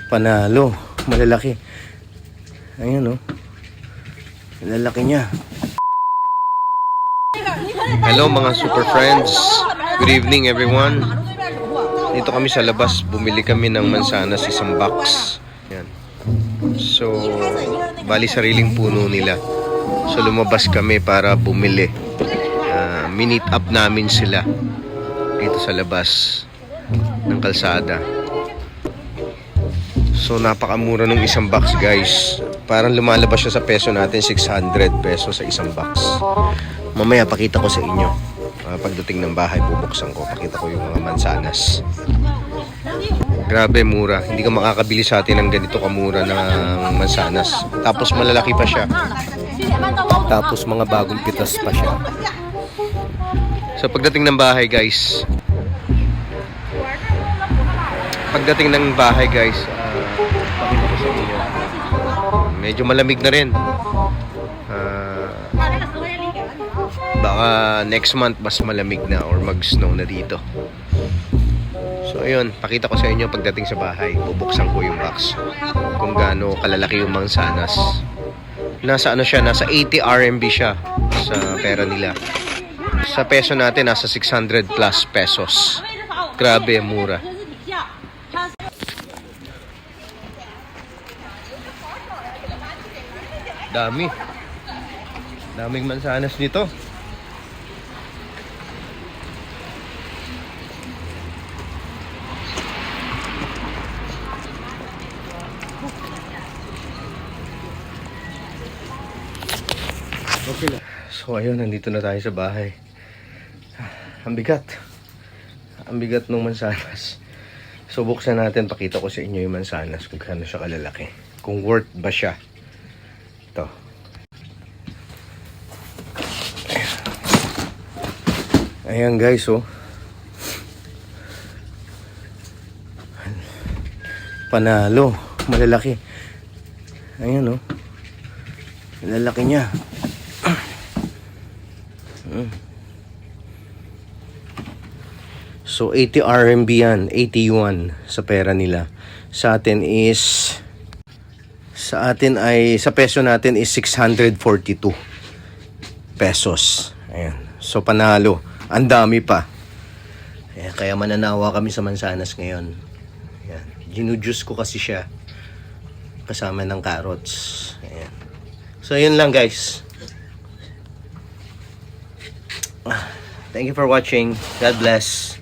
Panalo. Malalaki. Ayan oh. Malalaki niya. Hello mga super friends. Good evening everyone. Dito kami sa labas. Bumili kami ng mansanas, isang box. Yan. So, bali sariling puno nila. So, lumabas kami para bumili. Minute up namin sila dito sa labas ng kalsada. So, napakamura ng isang box, guys. Parang lumalabas siya sa peso natin, 600 pesos sa isang box. Mamaya, pakita ko sa inyo. Pagdating ng bahay, bubuksan ko. Pakita ko yung mga mansanas. Grabe, mura. Hindi ka makakabili sa atin ng ganito kamura ng mansanas. Tapos malalaki pa siya. Tapos mga bagong pitas pa siya. So pagdating ng bahay guys, pakita ko sa inyo. Medyo malamig na rin. Baka next month mas malamig na or mag-snow na dito. So ayun, pakita ko sa inyo pagdating sa bahay. Bubuksan ko yung box kung gaano kalalaki yung mansanas. Nasa ano siya, nasa 80 RMB siya sa pera nila. Sa peso natin nasa 600 plus pesos. Grabe, mura. Daming mansanas nito. Okay na. So ayun, nandito na tayo sa bahay. Ang bigat ng mansanas. So buksan natin, pakita ko sa inyo yung mansanas kung gaano siya kalalaki. Kung worth ba siya. Ito. Ayan guys, oh. Panalo. Malalaki. Ayan, oh. Malalaki niya. So 80 RMB yan, 81 sa pera nila. Sa atin ay sa peso natin is 642 pesos. Ayan. So panalo, ang dami pa. Ayan, kaya mananawa kami sa mansanas ngayon. Ayan. Ginujuice ko kasi siya kasama ng carrots. Ayan. So yun lang guys. Thank you for watching. God bless.